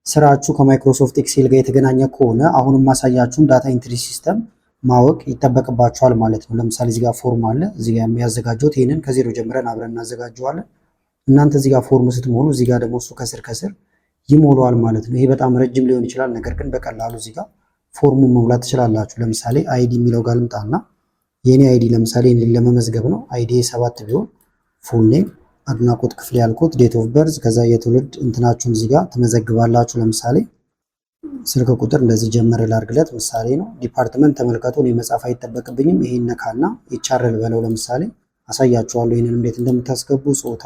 ስራችሁ ከማይክሮሶፍት ኤክሴል ጋር የተገናኘ ከሆነ አሁንም ማሳያችሁን ዳታ ኢንትሪ ሲስተም ማወቅ ይጠበቅባችኋል ማለት ነው። ለምሳሌ እዚህ ጋር ፎርም አለ። እዚህ ጋር የሚያዘጋጀውት ይሄንን ከዜሮ ጀምረን አብረን እናዘጋጀዋለን። እናንተ እዚህ ጋር ፎርም ስትሞሉ እዚህ ጋር ደግሞ እሱ ከስር ይሞላዋል ማለት ነው። ይሄ በጣም ረጅም ሊሆን ይችላል፣ ነገር ግን በቀላሉ እዚህ ጋር ፎርሙን መሙላት ትችላላችሁ። ለምሳሌ አይዲ የሚለው ጋር ልምጣና የኔ አይዲ ለምሳሌ እኔን ለመመዝገብ ነው። አይዲ 7 ቢሆን ፉል ኔም አድናቆት ክፍል ያልኩት ዴት ኦፍ በርዝ ከዛ የትውልድ እንትናችሁን እዚህ ጋር ትመዘግባላችሁ። ለምሳሌ ስልክ ቁጥር እንደዚህ ጀመረ ላድርግለት ምሳሌ ነው። ዲፓርትመንት ተመልከቱ። እኔ መጻፍ አይጠበቅብኝም። ይሄን ነካና ይቻረል በለው ለምሳሌ አሳያችኋለሁ ይሄንን እንዴት እንደምታስገቡ። ጾታ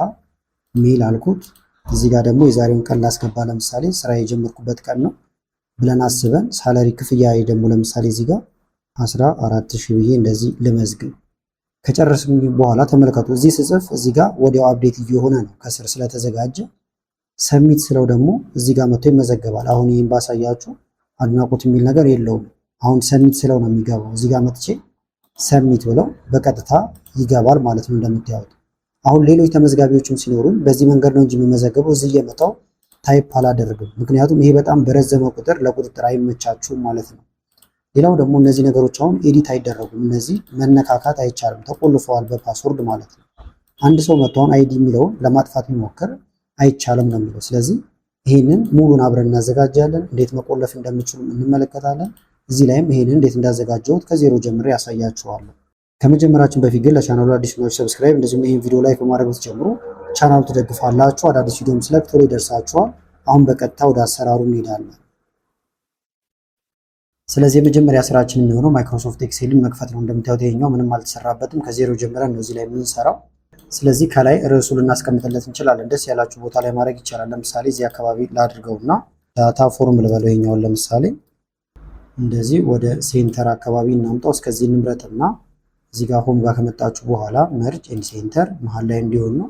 ሜል አልኩት። እዚህ ጋር ደግሞ የዛሬውን ቀን ላስገባ። ለምሳሌ ስራ የጀመርኩበት ቀን ነው ብለን አስበን ሳለሪ ክፍያ ደግሞ ለምሳሌ እዚህ ጋር 14000 ብዬ እንደዚህ ልመዝግብ። ከጨረስን በኋላ ተመልከቱ እዚህ ስጽፍ እዚህ ጋር ወዲያው አፕዴት እየሆነ ነው ከስር ስለተዘጋጀ። ሰሚት ስለው ደግሞ እዚህ ጋር መጥቶ ይመዘገባል። አሁን ይህን ባሳያችሁ አድናቆት የሚል ነገር የለውም። አሁን ሰሚት ስለው ነው የሚገባው። እዚህ ጋር መጥቼ ሰሚት ብለው በቀጥታ ይገባል ማለት ነው እንደምታዩት። አሁን ሌሎች ተመዝጋቢዎችም ሲኖሩን በዚህ መንገድ ነው እንጂ የሚመዘገበው እዚህ እየመጣው ታይፕ አላደርግም። ምክንያቱም ይሄ በጣም በረዘመ ቁጥር ለቁጥጥር አይመቻችሁም ማለት ነው። ሌላው ደግሞ እነዚህ ነገሮች አሁን ኤዲት አይደረጉም። እነዚህ መነካካት አይቻልም፣ ተቆልፈዋል በፓስወርድ ማለት ነው። አንድ ሰው መጥቶ አሁን አይዲ የሚለውን ለማጥፋት የሚሞክር አይቻልም ነው የሚለው። ስለዚህ ይሄንን ሙሉን አብረን እናዘጋጃለን። እንዴት መቆለፍ እንደምችሉ እንመለከታለን። እዚህ ላይም ይሄንን እንዴት እንዳዘጋጀሁት ከዜሮ ጀምሬ ያሳያችኋለሁ። ከመጀመራችን በፊት ግን ለቻናሉ አዲስ ነው ሰብስክራይብ፣ እንደዚሁም ይሄን ቪዲዮ ላይክ በማድረግ ብትጀምሩ ቻናሉ ትደግፋላችሁ። አዳዲስ ቪዲዮም ስለቅ ቶሎ ይደርሳችኋል። አሁን በቀጥታ ወደ አሰራሩ እንሄዳለን። ስለዚህ የመጀመሪያ ስራችን የሚሆነው ማይክሮሶፍት ኤክሴልን መክፈት ነው። እንደምታዩት ይሄኛው ምንም አልተሰራበትም፣ ከዜሮ ጀምረን ነው እዚህ ላይ የምንሰራው። ስለዚህ ከላይ ርዕሱ ልናስቀምጥለት እንችላለን። ደስ ያላችሁ ቦታ ላይ ማድረግ ይቻላል። ለምሳሌ እዚህ አካባቢ ላድርገውና ዳታ ፎርም ልበለው። ይሄኛውን ለምሳሌ እንደዚህ ወደ ሴንተር አካባቢ እናምጣው። እስከዚህ እንምረጥና እዚህ ጋር ሆም ጋር ከመጣችሁ በኋላ መርጅ ኤንድ ሴንተር መሃል ላይ እንዲሆን ነው።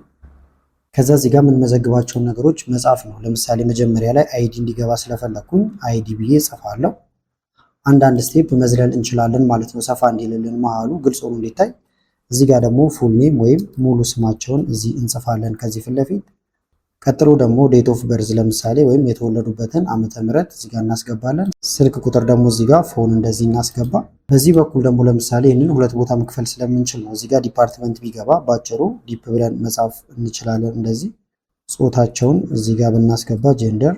ከዛ እዚህ ጋር የምንመዘግባቸውን ነገሮች መጻፍ ነው። ለምሳሌ መጀመሪያ ላይ አይዲ እንዲገባ ስለፈለኩኝ አይዲ ብዬ ጽፋለሁ። አንዳንድ ስቴፕ መዝለል እንችላለን ማለት ነው፣ ሰፋ እንዲልልን መሃሉ ግልጽ ሆኖ እንዲታይ። እዚህ ጋር ደግሞ ፉል ኔም ወይም ሙሉ ስማቸውን እዚህ እንጽፋለን ከዚህ ፊት ለፊት። ቀጥሎ ደግሞ ዴት ኦፍ በርዝ ለምሳሌ ወይም የተወለዱበትን ዓመተ ምህረት እዚህ ጋር እናስገባለን። ስልክ ቁጥር ደግሞ እዚህ ጋር ፎን እንደዚህ እናስገባ። በዚህ በኩል ደግሞ ለምሳሌ ይህንን ሁለት ቦታ መክፈል ስለምንችል ነው እዚህ ጋር ዲፓርትመንት ቢገባ ባጭሩ ዲፕ ብለን መጻፍ እንችላለን። እንደዚህ ጾታቸውን እዚህ ጋር ብናስገባ ጀንደር፣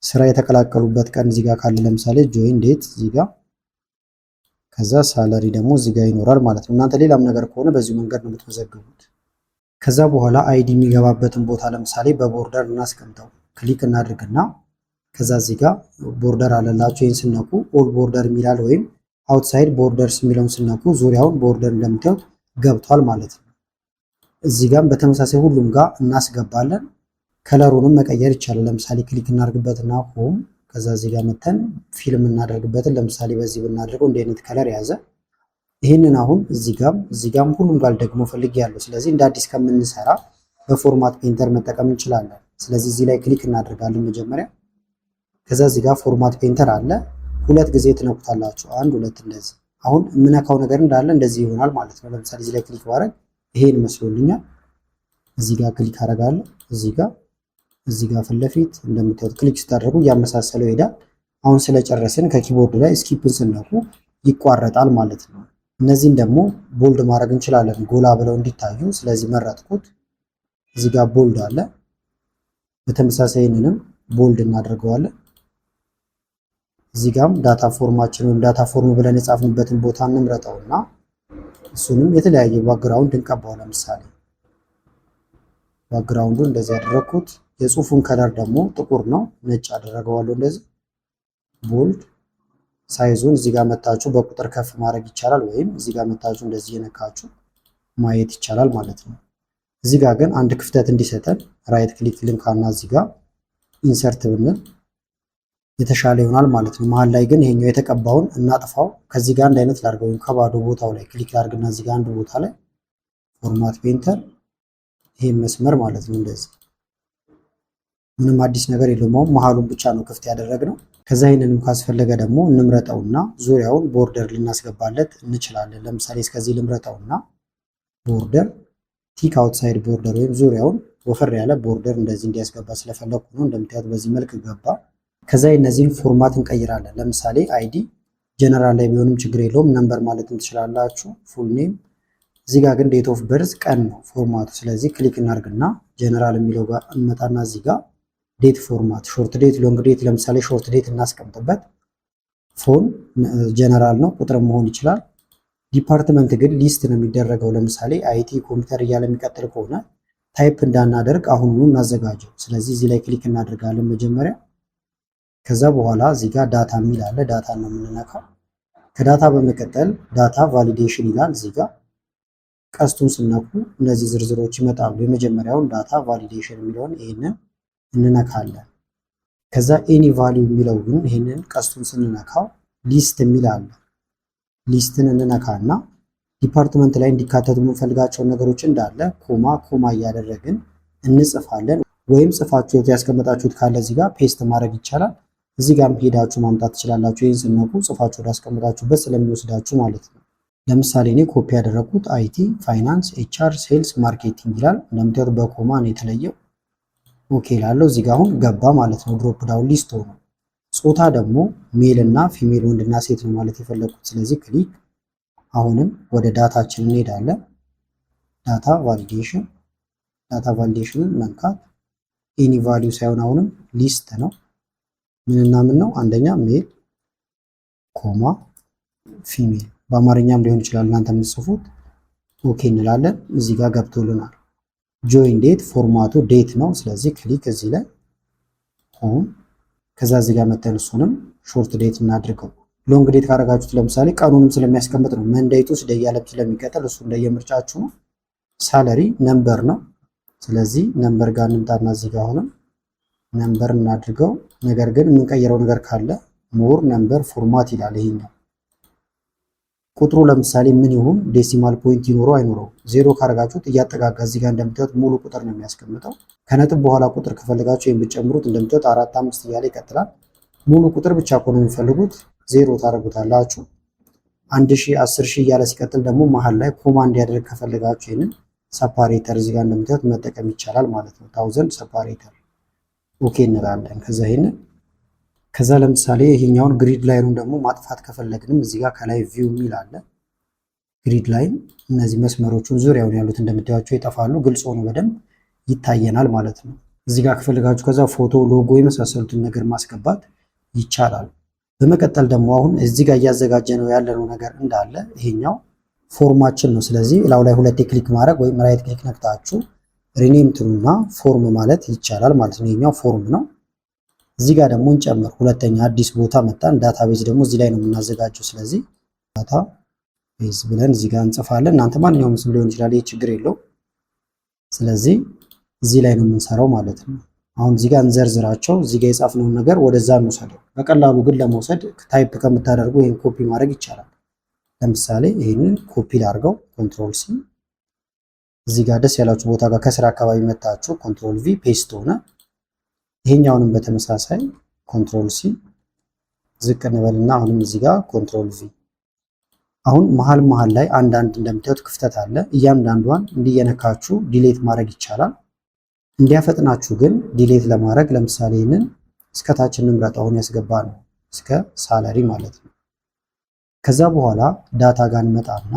ስራ የተቀላቀሉበት ቀን እዚህ ጋር ካለ ለምሳሌ ጆይን ዴት እዚህ ጋር፣ ከዛ ሳለሪ ደግሞ እዚህ ጋር ይኖራል ማለት ነው። እናንተ ሌላም ነገር ከሆነ በዚሁ መንገድ ነው የምትመዘግቡት። ከዛ በኋላ አይዲ የሚገባበትን ቦታ ለምሳሌ በቦርደር እናስቀምጠው። ክሊክ እናድርግና ከዛ እዚህ ጋር ቦርደር አለላችሁ። ይህን ስነኩ ኦል ቦርደር የሚላል ወይም አውትሳይድ ቦርደርስ የሚለውን ስነኩ ዙሪያውን ቦርደር እንደምታዩት ገብቷል ማለት ነው። እዚህ ጋር በተመሳሳይ ሁሉም ጋር እናስገባለን። ከለሩንም መቀየር ይቻላል። ለምሳሌ ክሊክ እናደርግበትና ሆም ከዛ እዚህ ጋር መተን ፊልም እናደርግበትን ለምሳሌ በዚህ ብናደርገው እንደ አይነት ከለር ያዘ። ይህንን አሁን እዚህ ጋም ሁሉም ጋር ደግሞ ፈልጌያለሁ። ስለዚህ እንደ አዲስ ከምንሰራ በፎርማት ፔንተር መጠቀም እንችላለን። ስለዚህ እዚህ ላይ ክሊክ እናደርጋለን መጀመሪያ። ከዛ እዚህ ጋር ፎርማት ፔንተር አለ። ሁለት ጊዜ ትነኩታላችሁ፣ አንድ ሁለት እንደዚህ። አሁን የምነካው ነገር እንዳለ እንደዚህ ይሆናል ማለት ነው። ለምሳሌ እዚህ ላይ ክሊክ ባደርግ ይሄን መስሎልኛል። እዚህ ጋር ክሊክ አደርጋለሁ። እዚህ ጋር ፊት ለፊት እንደምታዩት ክሊክ ስታደርጉ እያመሳሰለው ይሄዳል። አሁን ስለጨረስን ከኪቦርድ ላይ ስኪፕን ስነኩ ይቋረጣል ማለት ነው። እነዚህን ደግሞ ቦልድ ማድረግ እንችላለን ጎላ ብለው እንዲታዩ። ስለዚህ መረጥኩት። እዚህ ጋር ቦልድ አለ። በተመሳሳይ ይህንንም ቦልድ እናደርገዋለን። እዚህ ጋርም ዳታ ፎርማችን ወይም ዳታ ፎርም ብለን የጻፍንበትን ቦታ እንምረጠውና እሱንም የተለያየ ባክግራውንድ እንቀባው። ለምሳሌ ባክግራውንዱ እንደዚህ ያደረኩት። የጽሁፉን ከለር ደግሞ ጥቁር ነው፣ ነጭ አደረገዋለሁ። እንደዚህ ቦልድ ሳይዙን እዚህ ጋር መታችሁ በቁጥር ከፍ ማድረግ ይቻላል፣ ወይም እዚህ ጋር መታችሁ እንደዚህ የነካችሁ ማየት ይቻላል ማለት ነው። እዚህ ጋር ግን አንድ ክፍተት እንዲሰጠን ራይት ክሊክ ልንካና እዚህ ጋር ኢንሰርት ብንል የተሻለ ይሆናል ማለት ነው። መሀል ላይ ግን ይሄኛው የተቀባውን እናጥፋው። ከዚህ ጋር አንድ አይነት ላድርገው፣ ወይም ከባዶ ቦታው ላይ ክሊክ ላድርግና እዚህ ጋር አንድ ቦታ ላይ ፎርማት ፔንተር ይሄ መስመር ማለት ነው። እንደዚህ ምንም አዲስ ነገር የለውም። አሁን መሀሉን ብቻ ነው ክፍት ያደረግነው። ከዛ ይሄንንም ካስፈለገ ደግሞ እንምረጠውና ዙሪያውን ቦርደር ልናስገባለት እንችላለን። ለምሳሌ እስከዚህ ልምረጠውና ቦርደር ቲክ አውትሳይድ ቦርደር ወይም ዙሪያውን ወፈር ያለ ቦርደር እንደዚህ እንዲያስገባ ስለፈለኩ ነው። እንደምታዩት በዚህ መልክ ገባ። ከዛ የነዚህን ፎርማት እንቀይራለን። ለምሳሌ አይዲ ጀነራል ላይ ቢሆንም ችግር የለውም ነምበር ማለትም ትችላላችሁ። ፉል ኔም እዚህ ጋር ግን ዴት ኦፍ በርዝ ቀን ነው ፎርማቱ። ስለዚህ ክሊክ እናርግና ጀነራል የሚለው ጋር እንመጣና እዚህ ጋር ዴት ፎርማት ሾርት ዴት፣ ሎንግ ዴት ለምሳሌ ሾርት ዴት እናስቀምጥበት። ፎን ጀነራል ነው ቁጥር መሆን ይችላል። ዲፓርትመንት ግን ሊስት ነው የሚደረገው። ለምሳሌ አይቲ ኮምፒውተር እያለ የሚቀጥል ከሆነ ታይፕ እንዳናደርግ አሁኑኑ እናዘጋጀው። ስለዚህ እዚህ ላይ ክሊክ እናደርጋለን መጀመሪያ። ከዛ በኋላ እዚህ ጋር ዳታ የሚል አለ። ዳታ ነው የምንነካው። ከዳታ በመቀጠል ዳታ ቫሊዴሽን ይላል። እዚህ ጋር ቀስቱን ስነኩ እነዚህ ዝርዝሮች ይመጣሉ። የመጀመሪያውን ዳታ ቫሊዴሽን የሚለውን ይህንን እንነካለን። ከዛ ኤኒ ቫሊዩ የሚለው ግን ይህንን ቀስቱን ስንነካው ሊስት የሚል አለ። ሊስትን እንነካና ዲፓርትመንት ላይ እንዲካተቱ የምንፈልጋቸውን ነገሮች እንዳለ ኮማ ኮማ እያደረግን እንጽፋለን። ወይም ጽፋችሁት ያስቀመጣችሁት ካለ እዚህ ጋር ፔስት ማድረግ ይቻላል። እዚህ ጋርም ሄዳችሁ ማምጣት ትችላላችሁ። ይህን ስነኩ ጽፋችሁ ወዳስቀመጣችሁበት ስለሚወስዳችሁ ማለት ነው። ለምሳሌ እኔ ኮፒ ያደረኩት አይቲ፣ ፋይናንስ፣ ኤችአር፣ ሴልስ፣ ማርኬቲንግ ይላል። እንደምታዩት በኮማ ነው የተለየው። ኦኬ ላለው እዚህ ጋር አሁን ገባ ማለት ነው። ድሮፕ ዳውን ሊስት ሆኖ ጾታ ደግሞ ሜል እና ፊሜል ወንድና ሴት ነው ማለት የፈለኩት። ስለዚህ ክሊክ አሁንም ወደ ዳታችን እንሄዳለን። ዳታ ቫሊዴሽንን መንካት ኤኒ ቫሊዩ ሳይሆን አሁንም ሊስት ነው። ምንና ምን ነው? አንደኛ ሜል ኮማ ፊሜል፣ በአማርኛም ሊሆን ይችላል እናንተ የምትጽፉት። ኦኬ እንላለን። እዚህ ጋር ገብቶልናል። ጆይን ዴት ፎርማቱ ዴት ነው። ስለዚህ ክሊክ እዚህ ላይ ሆም፣ ከዛ እዚህ ጋር መተን እሱንም ሾርት ዴት እናድርገው። ሎንግ ዴት ካደረጋችሁት ለምሳሌ ቀኑንም ስለሚያስቀምጥ ነው። መንዴቱ ደያለም ስለሚቀጥል እሱ እንደየምርጫችሁ ነው። ሳለሪ ነምበር ነው። ስለዚህ ነምበር ጋር እንምጣና እዚህ ጋር አሁንም ነምበር እናድርገው። ነገር ግን የምንቀይረው ነገር ካለ ሞር ነምበር ፎርማት ይላል ይሄኛው። ቁጥሩ ለምሳሌ ምን ይሁን? ዴሲማል ፖይንት ይኖረው አይኖረው? ዜሮ ካደረጋችሁት እያጠጋጋ እዚህ ጋር እንደምታዩት ሙሉ ቁጥር ነው የሚያስቀምጠው። ከነጥብ በኋላ ቁጥር ከፈለጋችሁ የምትጨምሩት እንደምታዩት 4፣ 5 እያለ ይቀጥላል። ሙሉ ቁጥር ብቻ ከሆነ የሚፈልጉት ዜሮ ታደርጉታላችሁ። 1000፣ 10000 እያለ ሲቀጥል ደግሞ መሀል ላይ ኮማ እንዲያደርግ ከፈለጋችሁ ይህንን ሰፓሬተር እዚህ ጋር እንደምታዩት መጠቀም ይቻላል ማለት ነው። 1000 ሰፓሬተር ኦኬ እንላለን። ከዛ ለምሳሌ ይሄኛውን ግሪድ ላይኑን ደግሞ ማጥፋት ከፈለግንም እዚህ ጋር ከላይ ቪው የሚል አለ። ግሪድ ላይን እነዚህ መስመሮቹን ዙሪያውን ያሉት እንደምታዩቸው ይጠፋሉ። ግልጽ ሆኖ በደንብ ይታየናል ማለት ነው። እዚህ ጋር ከፈለጋችሁ ከዛ ፎቶ፣ ሎጎ የመሳሰሉትን ነገር ማስገባት ይቻላል። በመቀጠል ደግሞ አሁን እዚህ ጋር እያዘጋጀ ነው ያለነው ነገር እንዳለ ይሄኛው ፎርማችን ነው። ስለዚህ ላው ላይ ሁለቴ ክሊክ ማድረግ ወይም ራይት ክሊክ ነክታችሁ ሪኔም ትሉና ፎርም ማለት ይቻላል ማለት ነው። ይሄኛው ፎርም ነው። እዚህ ጋር ደግሞ እንጨምር ሁለተኛ አዲስ ቦታ መጣን። ዳታቤዝ ደግሞ እዚህ ላይ ነው የምናዘጋጀው። ስለዚህ ዳታቤዝ ብለን እዚህ ጋር እንጽፋለን። እናንተ ማንኛውም ስም ሊሆን ይችላል፣ ይሄ ችግር የለው። ስለዚህ እዚህ ላይ ነው የምንሰራው ማለት ነው። አሁን እዚህ ጋር እንዘርዝራቸው። እዚህ ጋር የጻፍነውን ነገር ወደዛ እንውሰደው። በቀላሉ ግን ለመውሰድ ታይፕ ከምታደርጉ ይሄን ኮፒ ማድረግ ይቻላል። ለምሳሌ ይሄንን ኮፒ ላድርገው፣ ኮንትሮል ሲ። እዚህ ጋር ደስ ያላችሁ ቦታ ጋር ከስራ አካባቢ መታችሁ ኮንትሮል ቪ ፔስት ሆነ። ይሄኛውንም በተመሳሳይ ኮንትሮል ሲ ዝቅ እንበልና አሁንም እዚህ ጋር ኮንትሮል ቪ። አሁን መሃል ላይ አንዳንድ እንደምታዩት ክፍተት አለ። እያንዳንዷን እንዲየነካችሁ ዲሌት ማድረግ ይቻላል። እንዲያፈጥናችሁ ግን ዲሌት ለማድረግ ለምሳሌ ይህንን እስከታች እንምረጥ። አሁን ያስገባ ነው እስከ ሳለሪ ማለት ነው። ከዛ በኋላ ዳታ ጋር እንመጣና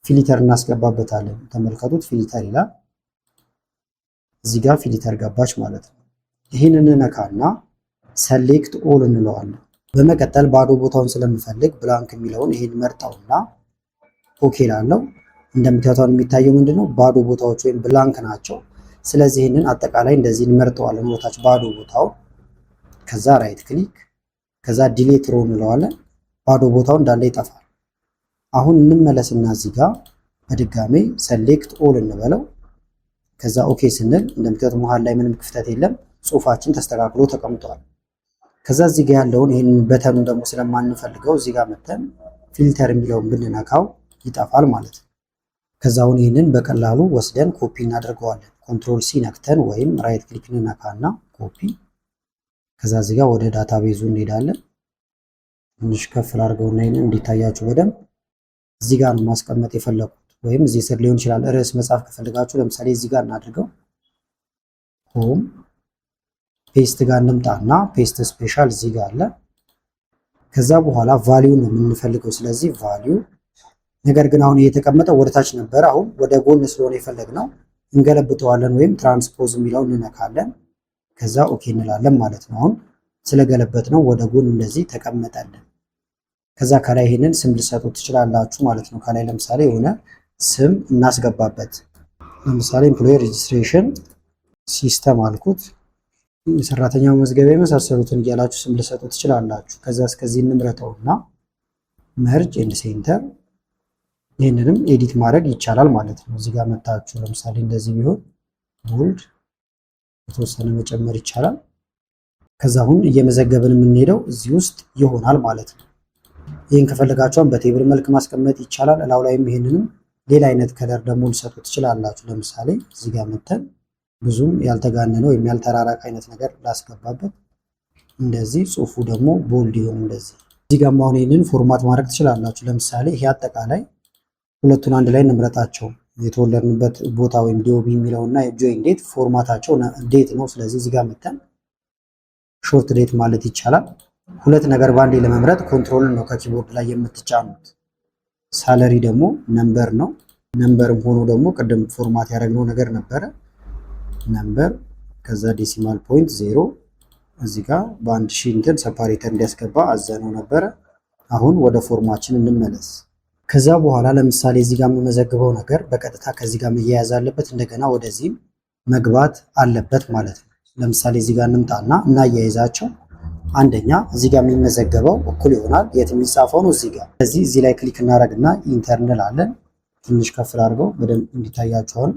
ፊልተር እናስገባበታለን። ተመልከቱት፣ ፊልተር ይላል። እዚህ ጋር ፊልተር ገባች ማለት ነው። ይህንን እንነካና ሰሌክት ኦል እንለዋለን። በመቀጠል ባዶ ቦታውን ስለምፈልግ ብላንክ የሚለውን ይህን መርጠውና ኦኬ ላለው። እንደምታዩት የሚታየው ምንድነው? ባዶ ቦታዎች ወይም ብላንክ ናቸው። ስለዚህ ይህንን አጠቃላይ እንደዚህ እንመርጠዋለን ቦታች ባዶ ቦታው። ከዛ ራይት ክሊክ ከዛ ዲሌት ሮ እንለዋለን። ባዶ ቦታው እንዳለ ይጠፋል። አሁን እንመለስና እዚህ ጋር በድጋሜ ሰሌክት ኦል እንበለው። ከዛ ኦኬ ስንል እንደምታዩት መሃል ላይ ምንም ክፍተት የለም። ጽሁፋችን ተስተካክሎ ተቀምጧል። ከዛ እዚህ ጋር ያለውን ይህን በተኑን ደግሞ ስለማንፈልገው እዚህ ጋር መተን ፊልተር የሚለውን ብንነካው ይጠፋል ማለት ነው። ከዛ አሁን ይህንን በቀላሉ ወስደን ኮፒ እናደርገዋለን። ኮንትሮል ሲ ነክተን ወይም ራይት ክሊክ እንነካና ኮፒ። ከዛ እዚህ ጋር ወደ ዳታቤዙ እንሄዳለን። ትንሽ ከፍ ላድርገውና ይህንን እንዲታያችሁ በደንብ እዚህ ጋር ነው ማስቀመጥ የፈለኩት፣ ወይም እዚህ ስር ሊሆን ይችላል። ርዕስ መጻፍ ከፈለጋችሁ ለምሳሌ እዚህ ጋር እናድርገው። ሆም ፔስት ጋር እንምጣና ፔስት ስፔሻል እዚህ ጋር አለ። ከዛ በኋላ ቫሊዩ ነው የምንፈልገው። ስለዚህ ቫሊዩ ነገር ግን አሁን የተቀመጠው ወደ ታች ነበረ። አሁን ወደ ጎን ስለሆነ የፈለግነው እንገለብጠዋለን ወይም ትራንስፖዝ የሚለውን እንነካለን። ከዛ ኦኬ እንላለን ማለት ነው። አሁን ስለገለበጥ ነው ወደ ጎን እንደዚህ ተቀመጠልን። ከዛ ከላይ ይሄንን ስም ልሰጡት ትችላላችሁ ማለት ነው። ከላይ ለምሳሌ የሆነ ስም እናስገባበት። ለምሳሌ ኤምፕሎየር ሬጅስትሬሽን ሲስተም አልኩት። የሰራተኛ መዝገቢያ የመሳሰሉትን እያላችሁ ስም ልሰጡት ትችላላችሁ። ከዛ እስከዚህ እንምረጠውና መርጅ ኤንድ ሴንተር። ይህንንም ኤዲት ማድረግ ይቻላል ማለት ነው። እዚህ ጋር መታችሁ ለምሳሌ እንደዚህ ቢሆን ቦልድ የተወሰነ መጨመር ይቻላል። ከዛ አሁን እየመዘገብን የምንሄደው እዚህ ውስጥ ይሆናል ማለት ነው። ይህን ከፈለጋችኋን በቴብል መልክ ማስቀመጥ ይቻላል። እላው ላይም ይሄንንም ሌላ አይነት ከለር ደግሞ ልሰጡ ትችላላችሁ። ለምሳሌ እዚህ ጋር መተን ብዙም ያልተጋነነ ወይም ያልተራራቅ አይነት ነገር ላስገባበት። እንደዚህ ጽሁፉ ደግሞ ቦልድ ይሁን እንደዚህ። እዚህ ጋር አሁን ይህንን ፎርማት ማድረግ ትችላላችሁ። ለምሳሌ ይሄ አጠቃላይ ሁለቱን አንድ ላይ እንምረጣቸው። የተወለድንበት ቦታ ወይም ዲኦቢ የሚለውና ጆይን ዴት ፎርማታቸው ዴት ነው። ስለዚህ እዚህ ጋር መተን ሾርት ዴት ማለት ይቻላል። ሁለት ነገር ባንዴ ለመምረጥ ኮንትሮል ነው ከኪቦርድ ላይ የምትጫኑት። ሳለሪ ደግሞ ነምበር ነው። ነምበርም ሆኖ ደግሞ ቅድም ፎርማት ያደረግነው ነገር ነበረ ነምበር፣ ከዛ ዴሲማል ፖይንት 0 እዚህ ጋር በአንድ ሺህ እንትን ሰፓሬተር እንዲያስገባ አዘነው ነበረ። አሁን ወደ ፎርማችን እንመለስ። ከዛ በኋላ ለምሳሌ እዚህ ጋር የምመዘግበው ነገር በቀጥታ ከዚህ ጋር መያያዝ አለበት፣ እንደገና ወደዚህም መግባት አለበት ማለት ነው። ለምሳሌ እዚህ ጋር እንምጣና እናያይዛቸው። አንደኛ እዚህ ጋር የሚመዘገበው እኩል ይሆናል የት የሚጻፈው ነው እዚህ ጋር። ስለዚህ እዚህ ላይ ክሊክ እናደርግና ኢንተር እንላለን። ትንሽ ከፍ አድርገው በደንብ እንዲታያችሁ። አሁን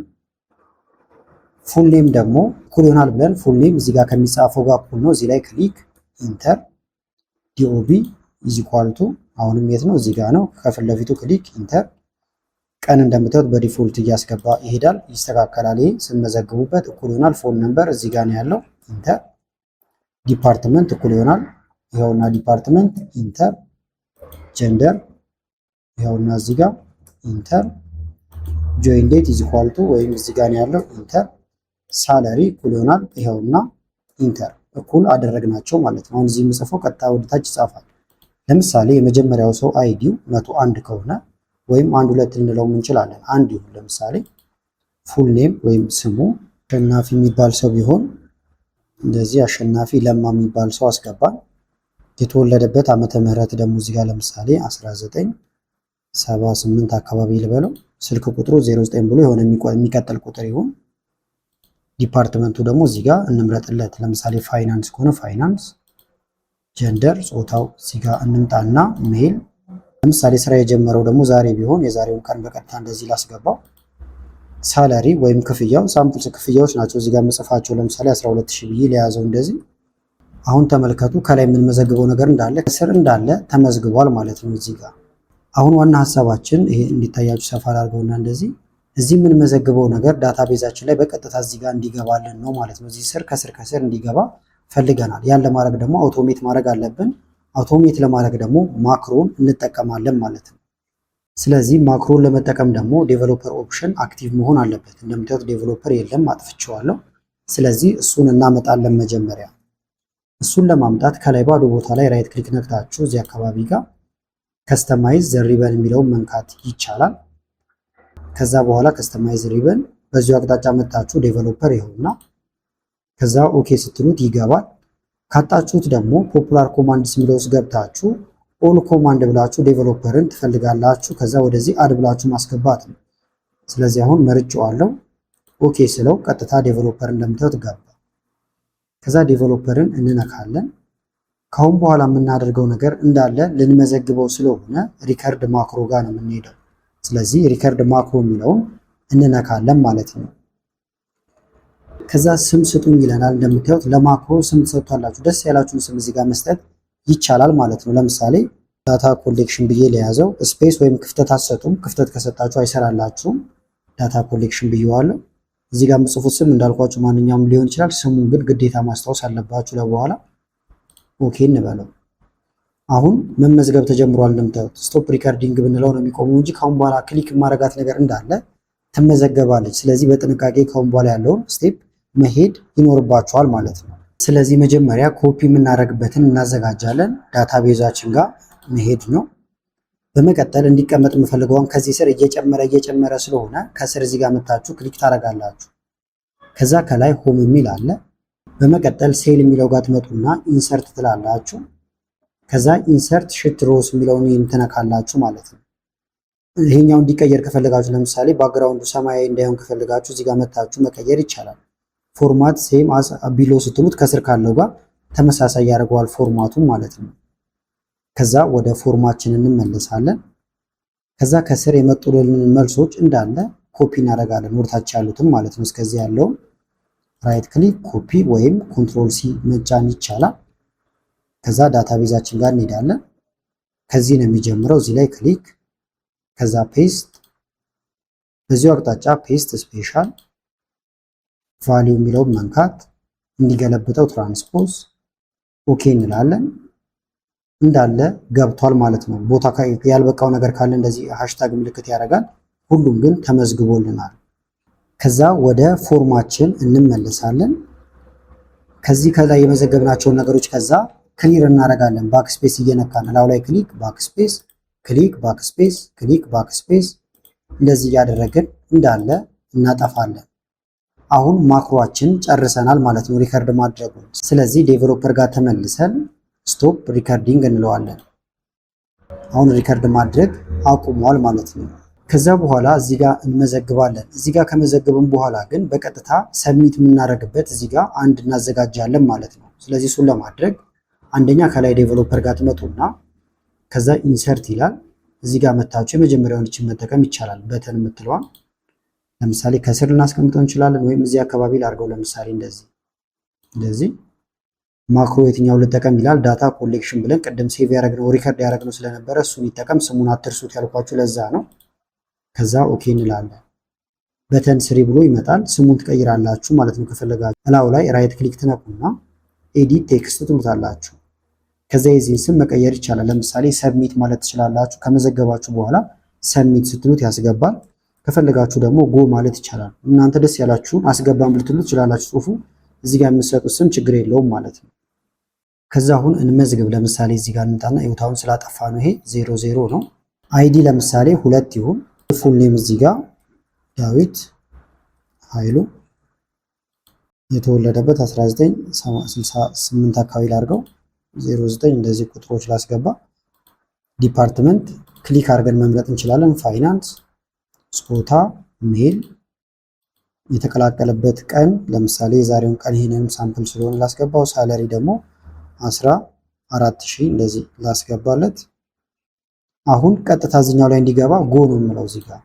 ፉል ኔም ደግሞ እኩል ይሆናል ብለን ፉል ኔም እዚህ ጋር ከሚጻፈው ጋር እኩል ነው። እዚህ ላይ ክሊክ ኢንተር። ዲኦቢ ኢዝ ኢኳል ቱ አሁንም የት ነው እዚህ ጋር ነው። ከፊት ለፊቱ ክሊክ ኢንተር። ቀን እንደምታዩት በዲፎልት እያስገባ ይሄዳል፣ ይስተካከላል። ይሄ ስንመዘግቡበት እኩል ይሆናል። ፎን ነምበር እዚህ ጋር ነው ያለው ኢንተር። ዲፓርትመንት እኩል ይሆናል ይኸውና ዲፓርትመንት ኢንተር። ጀንደር ይኸውና እዚህ ጋር ኢንተር። ጆይን ዴት ኢዝ ኢኳል ቱ ወይም እዚህ ጋር ነው ያለው ኢንተር። ሳለሪ እኩል ይሆናል ይኸውና ኢንተር። እኩል አደረግናቸው ማለት ነው። አሁን እዚህ የምጽፈው ቀጥታ ወደ ታች ይጻፋል። ለምሳሌ የመጀመሪያው ሰው አይዲው 101 ከሆነ ወይም 12 ልንለውም እንችላለን። አንድ ይሁን ለምሳሌ ፉል ኔም ወይም ስሙ አሸናፊ የሚባል ሰው ቢሆን እንደዚህ አሸናፊ ለማ የሚባል ሰው አስገባን። የተወለደበት ዓመተ ምህረት ደግሞ እዚህ ጋር ለምሳሌ 1978 አካባቢ ልበለው። ስልክ ቁጥሩ 09 ብሎ የሆነ የሚቀጥል ቁጥር ይሁን። ዲፓርትመንቱ ደግሞ እዚህ ጋር እንምረጥለት። ለምሳሌ ፋይናንስ ከሆነ ፋይናንስ። ጀንደር ጾታው እዚህ ጋር እንምጣና ሜል። ለምሳሌ ስራ የጀመረው ደግሞ ዛሬ ቢሆን የዛሬውን ቀን በቀጥታ እንደዚህ ላስገባው። ሳላሪ ወይም ክፍያው ሳምፕል ክፍያዎች ናቸው እዚህ ጋር መጽፋቸው። ለምሳሌ 12000 ብዬ ለያዘው እንደዚህ። አሁን ተመልከቱ ከላይ የምንመዘግበው ነገር እንዳለ ከስር እንዳለ ተመዝግቧል ማለት ነው እዚህ ጋር። አሁን ዋና ሀሳባችን ይሄ እንዲታያችሁ ሰፋ አድርገውና እንደዚህ እዚህ የምንመዘግበው ነገር ዳታቤዛችን ላይ በቀጥታ እዚህ ጋር እንዲገባልን ነው ማለት ነው። እዚህ ስር ከስር እንዲገባ ፈልገናል። ያን ለማድረግ ደግሞ አውቶሜት ማድረግ አለብን። አውቶሜት ለማድረግ ደግሞ ማክሮን እንጠቀማለን ማለት ነው። ስለዚህ ማክሮን ለመጠቀም ደግሞ ዴቨሎፐር ኦፕሽን አክቲቭ መሆን አለበት። እንደምታዩት ዴቨሎፐር የለም፣ አጥፍቼዋለሁ። ስለዚህ እሱን እናመጣለን መጀመሪያ። እሱን ለማምጣት ከላይ ባዶ ቦታ ላይ ራይት ክሊክ ነክታችሁ እዚህ አካባቢ ጋር ከስተማይዝ ዘ ሪበን የሚለውን መንካት ይቻላል። ከዛ በኋላ ከስተማይዝ ሪበን በዚሁ አቅጣጫ መጣችሁ ዴቨሎፐር ይሁንና ከዛ ኦኬ ስትሉት ይገባል። ካጣችሁት ደግሞ ፖፑላር ኮማንድስ የሚለው ውስጥ ገብታችሁ ኦል ኮማንድ ብላችሁ ዴቨሎፐርን ትፈልጋላችሁ። ከዛ ወደዚህ አድ ብላችሁ ማስገባት ነው። ስለዚህ አሁን መርጬዋለሁ። ኦኬ ስለው ቀጥታ ዴቨሎፐር እንደምታዩት ገባ። ከዛ ዴቨሎፐርን እንነካለን። ካሁን በኋላ የምናደርገው ነገር እንዳለ ልንመዘግበው ስለሆነ ሪከርድ ማክሮ ጋር ነው የምንሄደው። ስለዚህ ሪከርድ ማክሮ የሚለውን እንነካለን ማለት ነው። ከዛ ስም ስጡኝ ይለናል። እንደምታዩት ለማክሮ ስም ትሰጡታላችሁ። ደስ ያላችሁን ስም እዚህ ጋር መስጠት ይቻላል ማለት ነው። ለምሳሌ ዳታ ኮሌክሽን ብዬ ለያዘው ስፔስ ወይም ክፍተት አትሰጡም። ክፍተት ከሰጣችሁ አይሰራላችሁም። ዳታ ኮሌክሽን ብዬዋለሁ። እዚህ ጋር የምጽፉት ስም እንዳልኳችሁ ማንኛውም ሊሆን ይችላል። ስሙን ግን ግዴታ ማስታወስ አለባችሁ። ለበኋላ ኦኬ እንበለው። አሁን መመዝገብ ተጀምሯል። እንደምታዩት ስቶፕ ሪከርዲንግ ብንለው ነው የሚቆመው እንጂ ካሁን በኋላ ክሊክ ማረጋት ነገር እንዳለ ትመዘገባለች። ስለዚህ በጥንቃቄ ካሁን በኋላ ያለውን ስቴፕ መሄድ ይኖርባችኋል ማለት ነው። ስለዚህ መጀመሪያ ኮፒ የምናደርግበትን እናዘጋጃለን። ዳታቤዛችን ጋር መሄድ ነው። በመቀጠል እንዲቀመጥ የምፈልገውን ከዚህ ስር እየጨመረ ስለሆነ ከስር እዚህ ጋር መታችሁ ክሊክ ታደርጋላችሁ። ከዛ ከላይ ሆም የሚል አለ። በመቀጠል ሴል የሚለው ጋር ትመጡና ኢንሰርት ትላላችሁ። ከዛ ኢንሰርት ሽት ሮስ የሚለውን ትነካላችሁ ማለት ነው። ይሄኛው እንዲቀየር ከፈለጋችሁ ለምሳሌ ባክግራውንዱ ሰማያዊ እንዳይሆን ከፈለጋችሁ እዚህ ጋር መታችሁ መቀየር ይቻላል። ፎርማት ሴም አስ ቢሎ ስትሉት ከስር ካለው ጋር ተመሳሳይ ያደርገዋል ፎርማቱን ማለት ነው። ከዛ ወደ ፎርማችን እንመለሳለን። ከዛ ከስር የመጡልን መልሶች እንዳለ ኮፒ እናደርጋለን ወደታች ያሉትን ማለት ነው። እስከዚህ ያለውን ራይት ክሊክ ኮፒ ወይም ኮንትሮል ሲ መጫን ይቻላል። ከዛ ዳታቤዛችን ጋር እንሄዳለን። ከዚህ ነው የሚጀምረው። እዚህ ላይ ክሊክ ከዛ ፔስት፣ በዚሁ አቅጣጫ ፔስት ስፔሻል ቫሊዩ የሚለውን መንካት እንዲገለብጠው ትራንስፖዝ ኦኬ እንላለን። እንዳለ ገብቷል ማለት ነው። ቦታ ያልበቃው ነገር ካለ እንደዚህ ሃሽታግ ምልክት ያደርጋል። ሁሉም ግን ተመዝግቦልናል። ከዛ ወደ ፎርማችን እንመለሳለን። ከዚህ ከላይ የመዘገብናቸውን ነገሮች ከዛ ክሊር እናደርጋለን። ባክስፔስ እየነካን ላው ላይ ክሊክ ባክስፔስ፣ ክሊክ ባክስፔስ፣ ክሊክ ባክስፔስ እንደዚህ እያደረግን እንዳለ እናጠፋለን። አሁን ማክሮአችን ጨርሰናል ማለት ነው ሪከርድ ማድረጉን። ስለዚህ ዴቨሎፐር ጋር ተመልሰን ስቶፕ ሪከርዲንግ እንለዋለን። አሁን ሪከርድ ማድረግ አቁሟል ማለት ነው። ከዛ በኋላ እዚህ ጋር እንመዘግባለን። እዚህ ጋር ከመዘገብን በኋላ ግን በቀጥታ ሰብሚት የምናደርግበት እዚህ ጋር አንድ እናዘጋጃለን ማለት ነው። ስለዚህ እሱን ለማድረግ አንደኛ ከላይ ዴቨሎፐር ጋር ትመጡና ከዛ ኢንሰርት ይላል። እዚህ ጋር መታችሁ የመጀመሪያውን እችን መጠቀም ይቻላል። በተን የምትለዋን ለምሳሌ ከስር ልናስቀምጠው እንችላለን፣ ወይም እዚህ አካባቢ ላድርገው። ለምሳሌ እንደዚህ ማክሮ የትኛውን ልጠቀም ይላል። ዳታ ኮሌክሽን ብለን ቅድም ሴቭ ያደረግነው ሪከርድ ያደረግነው ስለነበረ እሱን ይጠቀም። ስሙን አትርሱት ያልኳችሁ ለዛ ነው። ከዛ ኦኬ እንላለን። በተን ስሪ ብሎ ይመጣል። ስሙን ትቀይራላችሁ ማለት ነው ከፈለጋችሁ። እላው ላይ ራይት ክሊክ ትነኩና ኤዲት ቴክስት ትሉታላችሁ። ከዛ የዚህን ስም መቀየር ይቻላል። ለምሳሌ ሰብሚት ማለት ትችላላችሁ። ከመዘገባችሁ በኋላ ሰብሚት ስትሉት ያስገባል። ከፈለጋችሁ ደግሞ ጎ ማለት ይቻላል። እናንተ ደስ ያላችሁን አስገባም ልትሉት ትችላላችሁ። ጽሁፉ እዚህ ጋር የምትሰጡት ስም ችግር የለውም ማለት ነው። ከዛ አሁን እንመዝግብ። ለምሳሌ እዚህ ጋር እንምጣና ይውታውን ስላጠፋ ነው ይሄ 00 ነው። አይዲ ለምሳሌ 2 ይሁን። ፉል ኔም እዚህ ጋር ዳዊት ኃይሉ የተወለደበት 1968 አካባቢ ላድርገው 09 እንደዚህ ቁጥሮች ላስገባ። ዲፓርትመንት ክሊክ አድርገን መምረጥ እንችላለን። ፋይናንስ፣ ጾታ፣ ሜል፣ የተቀላቀለበት ቀን ለምሳሌ የዛሬውን ቀን ይሄንንም ሳምፕል ስለሆነ ላስገባው። ሳለሪ ደግሞ 14000 እንደዚህ ላስገባለት። አሁን ቀጥታ እዚኛው ላይ እንዲገባ ጎ ነው የምለው። እዚህ ጋር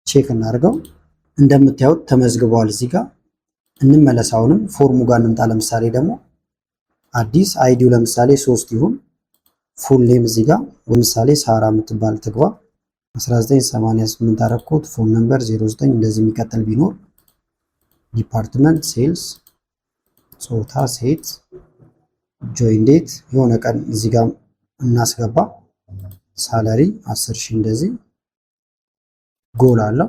ቼክ እናድርገው። እንደምታዩት ተመዝግበዋል። እዚህ ጋር እንመለስ። አሁንም ፎርሙ ጋር እንምጣ። ለምሳሌ ደግሞ አዲስ አይዲው ለምሳሌ 3 ይሁን። ፉል ኔም እዚህ ጋር ለምሳሌ ሳራ የምትባል ትግባ። 1988 አረኩት። ፎን ነምበር 09 እንደዚህ የሚቀጥል ቢኖር። ዲፓርትመንት ሴልስ፣ ጾታ ሴት፣ ጆይን ዴት የሆነ ቀን እዚህ ጋር እናስገባ። ሳለሪ 10000 እንደዚህ ጎል አለው።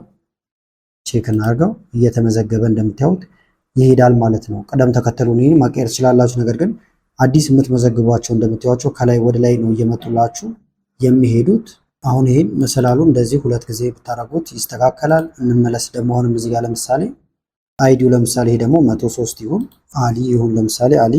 ቼክ እናድርገው። እየተመዘገበ እንደምታዩት ይሄዳል ማለት ነው። ቅደም ተከተሉን ይሄን ማቀየር ትችላላችሁ። ነገር ግን አዲስ የምትመዘግቧቸው እንደምታዩቸው ከላይ ወደ ላይ ነው እየመጡላችሁ የሚሄዱት። አሁን ይሄን መሰላሉ እንደዚህ 2 ጊዜ ብታረጉት ይስተካከላል። እንመለስ ደግሞ አሁንም እዚህ ጋር ለምሳሌ አይዲው ለምሳሌ ይሄ ደግሞ 103 ይሁን። አሊ ይሁን ለምሳሌ አሊ።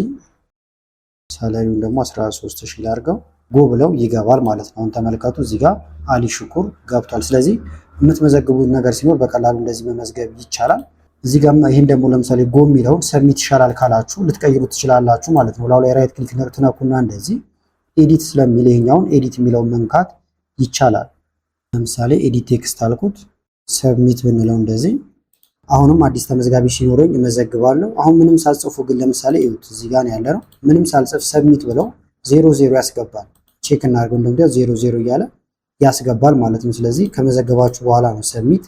ሳላሪውን ደግሞ 13000 ላድርገው። ጎ ብለው ይገባል ማለት ነው። አሁን ተመልከቱ እዚህ ጋር አሊ ሽኩር ገብቷል። ስለዚህ የምትመዘግቡት ነገር ሲኖር በቀላሉ እንደዚህ መመዝገብ ይቻላል። እዚህ ጋር ይሄን ደግሞ ለምሳሌ ጎ የሚለውን ሰብሚት ይሻላል ካላችሁ ልትቀይሩት ትችላላችሁ ማለት ነው። ላው ላይ ራይት ክሊክ ትነኩና እንደዚህ ኤዲት ስለሚል ይሄኛውን ኤዲት የሚለውን መንካት ይቻላል። ለምሳሌ ኤዲት ቴክስት አልኩት፣ ሰብሚት ብንለው እንደዚህ። አሁንም አዲስ ተመዝጋቢ ሲኖረኝ እመዘግባለሁ። አሁን ምንም ሳልጽፉ ግን ለምሳሌ እዩት እዚህ ጋር ያለ ነው። ምንም ሳልጽፍ ሰብሚት ብለው 00 ያስገባል። ቼክ እናድርገው። እንደምታዩት 00 እያለ ያስገባል ማለት ነው። ስለዚህ ከመዘገባችሁ በኋላ ነው ሰብሚት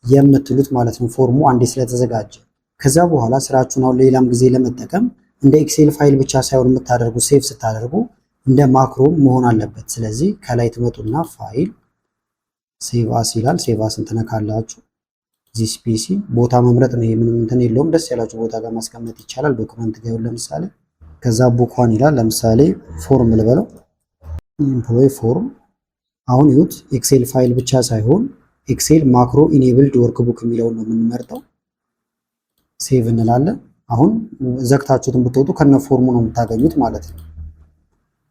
የምትሉት ማለት ነው፣ ፎርሙ አንዴ ስለተዘጋጀ። ከዛ በኋላ ስራችሁን አሁን ሌላም ጊዜ ለመጠቀም እንደ ኤክሴል ፋይል ብቻ ሳይሆን የምታደርጉ ሴቭ ስታደርጉ እንደ ማክሮም መሆን አለበት። ስለዚህ ከላይ ትመጡና ፋይል ሴቭ አስ ይላል። ሴቭ አስን ትነካላችሁ። ዚስ ፒሲ ቦታ መምረጥ ነው። ምንም እንትን የለውም። ደስ ያላችሁ ቦታ ጋር ማስቀመጥ ይቻላል። ዶክመንት ጋር ለምሳሌ ከዛ ቡኳን ይላል። ለምሳሌ ፎርም ልበለው ኢምፕሎይ ፎርም። አሁን ይሁት ኤክሴል ፋይል ብቻ ሳይሆን ኤክሴል ማክሮ ኢኔብልድ ወርክቡክ የሚለውን ነው የምንመርጠው። ሴቭ እንላለን። አሁን ዘግታችሁትን ብትወጡ ከነ ፎርሙ ነው የምታገኙት ማለት ነው።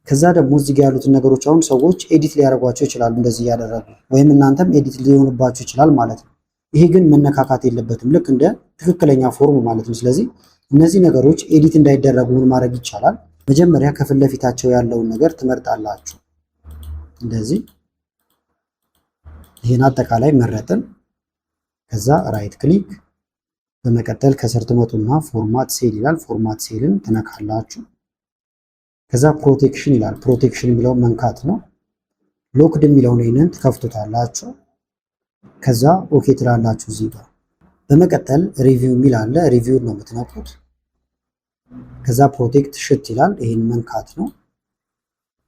ከዛ ደግሞ እዚህ ጋር ያሉትን ነገሮች አሁን ሰዎች ኤዲት ሊያደርጓቸው ይችላሉ እንደዚህ እያደረጉ፣ ወይም እናንተም ኤዲት ሊሆንባችሁ ይችላል ማለት ነው። ይሄ ግን መነካካት የለበትም ልክ እንደ ትክክለኛ ፎርም ማለት ነው። ስለዚህ እነዚህ ነገሮች ኤዲት እንዳይደረጉ ምን ማድረግ ይቻላል? መጀመሪያ ከፊት ለፊታቸው ያለውን ነገር ትመርጣላችሁ። እንደዚህ ይህን አጠቃላይ መረጥን። ከዛ ራይት ክሊክ፣ በመቀጠል ከስር ትመጡና ፎርማት ሴል ይላል። ፎርማት ሴልን ትነካላችሁ። ከዛ ፕሮቴክሽን ይላል። ፕሮቴክሽን የሚለውን መንካት ነው። ሎክድ የሚለውን ይህንን ትከፍቱታላችሁ። ከዛ ኦኬ ትላላችሁ እዚህ ጋር። በመቀጠል ሪቪው የሚል አለ። ሪቪውን ነው የምትነኩት። ከዛ ፕሮቴክት ሽት ይላል። ይህን መንካት ነው።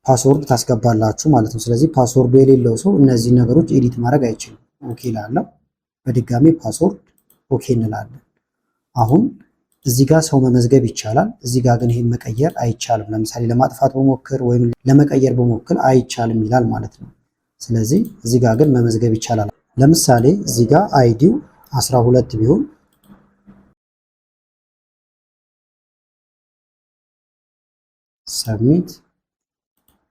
ፓስወርድ ታስገባላችሁ ማለት ነው። ስለዚህ ፓስወርዱ የሌለው ሰው እነዚህ ነገሮች ኤዲት ማድረግ አይችልም። ኦኬ ላለው በድጋሚ ፓስወርድ ኦኬ እንላለን። አሁን እዚህ ጋር ሰው መመዝገብ ይቻላል። እዚህ ጋር ግን ይሄን መቀየር አይቻልም። ለምሳሌ ለማጥፋት በሞክር ወይም ለመቀየር በሞክር አይቻልም ይላል ማለት ነው። ስለዚህ እዚህ ጋር ግን መመዝገብ ይቻላል። ለምሳሌ እዚህ ጋር አይዲው 12 ቢሆን ሰብሚት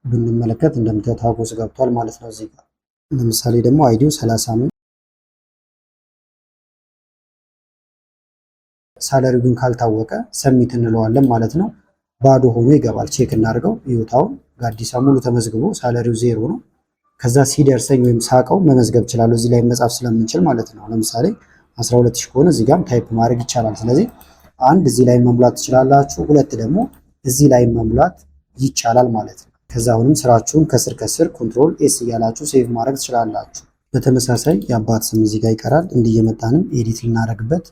ብንመለከት እንደምታዩት ሀጎስ ገብቷል ማለት ነው። እዚህ ጋር ለምሳሌ ደግሞ አይዲው 35 ሳለሪው ግን ካልታወቀ ሰሚት እንለዋለን ማለት ነው። ባዶ ሆኖ ይገባል። ቼክ እናድርገው። ይውታውን ጋዲሳ ሙሉ ተመዝግቦ ሳለሪው 0 ነው። ከዛ ሲደርሰኝ ወይም ሳቀው መመዝገብ ይችላል። እዚህ ላይ መጻፍ ስለምንችል ማለት ነው። ለምሳሌ 12000 ከሆነ እዚህ ጋርም ታይፕ ማድረግ ይቻላል። ስለዚህ አንድ እዚህ ላይ መሙላት ትችላላችሁ፣ ሁለት ደግሞ እዚህ ላይ መሙላት ይቻላል ማለት ነው። ከዛ አሁንም ስራችሁን ከስር ከስር ኮንትሮል ኤስ እያላችሁ ሴቭ ማድረግ ትችላላችሁ። በተመሳሳይ የአባት ስም እዚህ ጋር ይቀራል። እንዲየመጣንም ኤዲት ልናደርግበት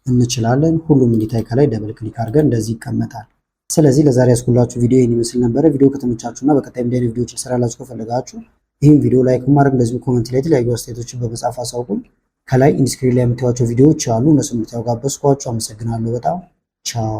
እንችላለን። ሁሉም እንዲታይ ከላይ ደብል ክሊክ አድርገን እንደዚህ ይቀመጣል። ስለዚህ ለዛሬ ያስኩላችሁ ቪዲዮ ይህን ይመስል ነበረ። ቪዲዮ ከተመቻችሁና በቀጣይ እንዲህ አይነት ቪዲዮዎች ልሰራላችሁ ከፈለጋችሁ ይህን ቪዲዮ ላይክ ማድረግ፣ እንደዚሁ ኮሜንት ላይ የተለያዩ አስተያየቶችን በመጻፍ አሳውቁኝ። ከላይ ኢንስክሪን ላይ የምታዩቸው ቪዲዮዎች አሉ፣ እነሱን እንድታዩ ጋበዝኳችሁ። አመሰግናለሁ በጣም ቻው።